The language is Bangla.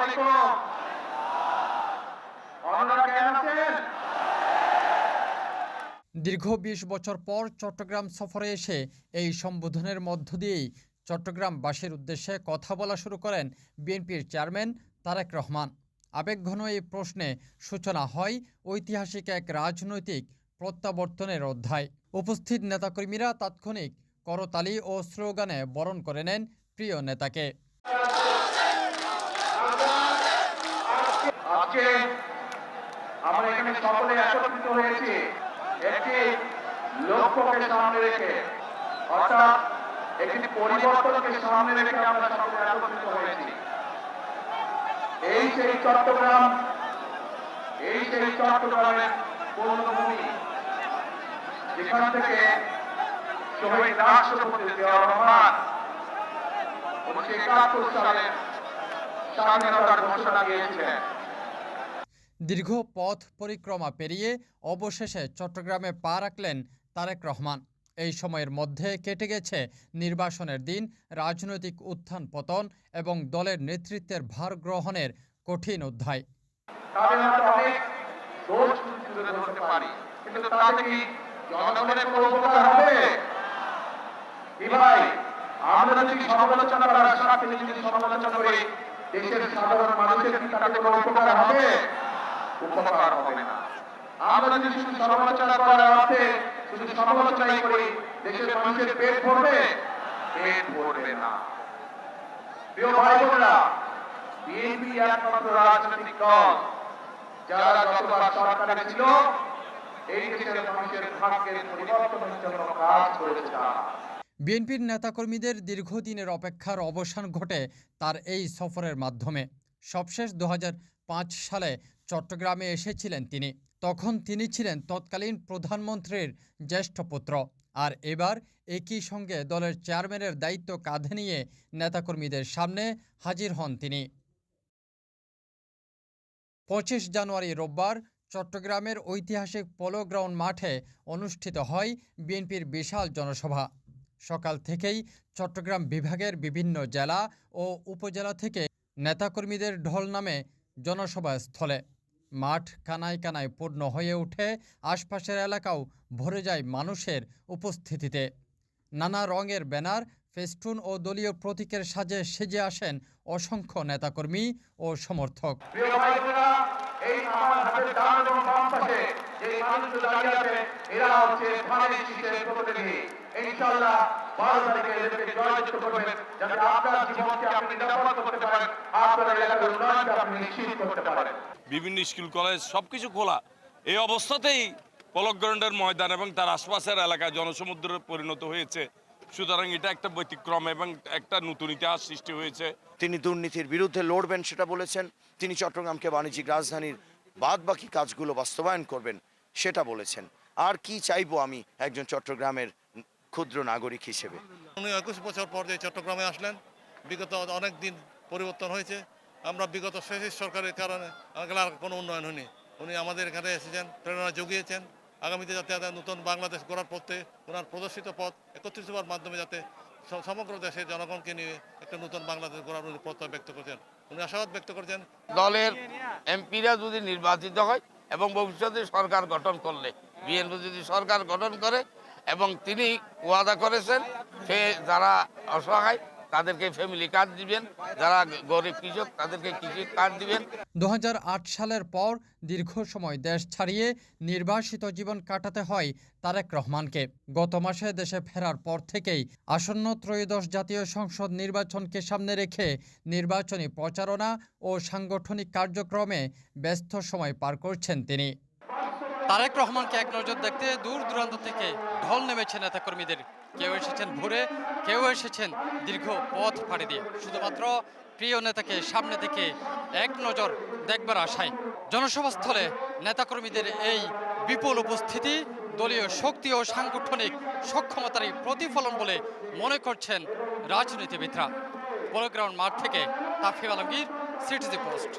আলাইকুম। আপনারা কেমন আছেন? দীর্ঘ ২০ বছর পর চট্টগ্রাম সফরে এসে এই সম্বোধনের মধ্য দিয়েই চট্টগ্রামবাসীর উদ্দেশ্যে কথা বলা শুরু করেন বিএনপির চেয়ারম্যান তারেক রহমান। আবেগঘন এই প্রশ্নে সূচনা হয় ঐতিহাসিক এক রাজনৈতিক প্রত্যাবর্তনের অধ্যায়। উপস্থিত নেতাকর্মীরা তাৎক্ষণিক করতালি ও স্লোগানে বরণ করে নেন প্রিয় নেতাকে। আজকে আমরা এখানে সকলে একত্রিত হয়েছি একটি লক্ষ্যকে সামনে রেখে, অর্থাৎ একটি পরিবর্তনকে সামনে রেখে আমরা সকলে একত্রিত হয়েছি। এই সেই চট্টগ্রামের পূর্ণভূমি, যেখান থেকে শহীদ রাষ্ট্রপতি জিয়াউর রহমান 1971 সালে স্বাধীনতার ঘোষণা দিয়েছিলেন। দীর্ঘ পথ পরিক্রমা পেরিয়ে অবশেষে চট্টগ্রামে পা রাখলেন তারেক রহমান। এই সময়ের মধ্যে কেটে গেছে নির্বাসনের দিন, রাজনৈতিক উত্থান পতন এবং দলের নেতৃত্বের ভার গ্রহণের কঠিন অধ্যায়। তাদের হাতে অনেক দোষ তুলে ধরতে পারি, কিন্তু তাতে কি জনগণের কোনো উপকার হবে? কি ভাই, আমরা যদি সমালোচনা করার সাথে যদি সমালোচনা করি, দেশের সাধারণ মানুষের কি তাতে কোনো উপকার হবে? উপকার হবে না। আমরা যদি শুধু সমালোচনা করার অর্থে শুধু সমালোচনাই করি, দেশের মানুষের পেট ভরবে? পেট ভরবে না। প্রিয় ভাই বোনেরা, বিএনপি একমাত্র রাজনৈতিক দল যারা যতবার সরকারে ছিল এই দেশের মানুষের ভাগ্যের পরিবর্তনের জন্য কাজ করেছে। বিএনপির নেতাকর্মীদের দীর্ঘদিনের অপেক্ষার অবসান ঘটে তার এই সফরের মাধ্যমে। সবশেষ ২০০৫ সালে চট্টগ্রামে এসেছিলেন তিনি। তখন তিনি ছিলেন তৎকালীন প্রধানমন্ত্রীর জ্যেষ্ঠ পুত্র। আর এবার একই সঙ্গে দলের চেয়ারম্যানের দায়িত্ব কাঁধে নিয়ে নেতাকর্মীদের সামনে হাজির হন তিনি। ২৫ জানুয়ারি রোববার চট্টগ্রামের ঐতিহাসিক পোলো গ্রাউন্ড মাঠে অনুষ্ঠিত হয় বিএনপির বিশাল জনসভা। সকাল থেকেই চট্টগ্রাম বিভাগের বিভিন্ন জেলা ও উপজেলা থেকে নেতাকর্মীদের ঢল নামে জনসভা স্থলে। মাঠ কানায় কানায় পূর্ণ হয়ে ওঠে, আশপাশের এলাকাও ভরে যায় মানুষের উপস্থিতিতে। নানা রঙের ব্যানার, ফেস্টুন ও দলীয় প্রতীকের সাজে সেজে আসেন অসংখ্য নেতাকর্মী ও সমর্থক। এই আমার হাতের ডান এবং বাম পাশে যে মানুষগুলো দাঁড়িয়ে আছে, এরা হচ্ছে ধানের শীষের প্রতিনিধি। ইনশাআল্লাহ 12 তারিখে এদেরকে জয়যুক্ত করবেন, যাতে আপনার জীবনকে আপনি নিরাপদ করতে পারেন, আপনার এলাকার উন্নয়নকে আপনি নিশ্চিত করতে পারেন। বিভিন্ন স্কুল কলেজ সবকিছু খোলা, এই অবস্থাতেই পলক গ্রাউন্ডের ময়দান এবং তার আশপাশের এলাকায় জনসমুদ্রে পরিণত হয়েছে। সুতরাং এটা একটা ব্যতিক্রম এবং একটা নতুন ইতিহাস সৃষ্টি হয়েছে। তিনি দুর্নীতির বিরুদ্ধে লড়বেন সেটা বলেছেন। তিনি চট্টগ্রামকে বাণিজ্যিক রাজধানীর বাদবাকি কাজগুলো বাস্তবায়ন করবেন সেটা বলেছেন। আর কি চাইবো আমি একজন চট্টগ্রামের ক্ষুদ্র নাগরিক হিসেবে। উনি ২১ বছর পর যে চট্টগ্রামে আসলেন, বিগত অনেক দিন পরিবর্তন হয়েছে। আমরা বিগত শেষ সরকারের কারণে আর কোনো উন্নয়ন হয়নি। উনি আমাদের এখানে এসেছেন, প্রেরণা জুগিয়েছেন। আগামীতে যাতে নতুন বাংলাদেশ গড়ার পথে ওনার প্রদর্শিত পথ ৩১ হওয়ার মাধ্যমে যাতে সমগ্র দেশের জনগণকে নিয়ে একটা নতুন বাংলাদেশ গড়ার উনি প্রত্যয় ব্যক্ত করেছেন, উনি আশাবাদ ব্যক্ত করেছেন। দলের এমপিরা যদি নির্বাচিত হয় এবং ভবিষ্যতে সরকার গঠন করলে, বিএনপি যদি সরকার গঠন করে এবং তিনি ওয়াদা করেছেন সে যারা অসহায় তাদেরকে ফ্যামিলি কার্ড দিবেন, যারা গরিব কৃষক তাদেরকে কৃষি কার্ড দিবেন। ২০০৮ সালের পর দীর্ঘ সময় দেশ ছাড়িয়ে নির্বাসিত জীবন কাটাতে হয় তারেক রহমানকে। গত মাসে দেশে ফেরার পর থেকেই আসন্ন ত্রয়োদশ জাতীয় সংসদ নির্বাচনকে সামনে রেখে নির্বাচনী প্রচারণা ও সাংগঠনিক কার্যক্রমে ব্যস্ত সময় পার করছেন তিনি। তারেক রহমানকে এক নজর দেখতে দূর দূরান্ত থেকে ঢল নেমেছে নেতাকর্মীদের। কেউ এসেছেন ভোরে, কেউ এসেছেন দীর্ঘ পথ পাড়ি দিয়ে, শুধুমাত্র প্রিয় নেতাকে সামনে থেকে এক নজর দেখবার আশায়। জনসভাস্থলে নেতাকর্মীদের এই বিপুল উপস্থিতি দলীয় শক্তি ও সাংগঠনিক সক্ষমতারই প্রতিফলন বলে মনে করছেন রাজনীতিবিদরা। পোলো গ্রাউন্ড মাঠ থেকে তাফিম আলমগীর, সিটিজি পোস্ট।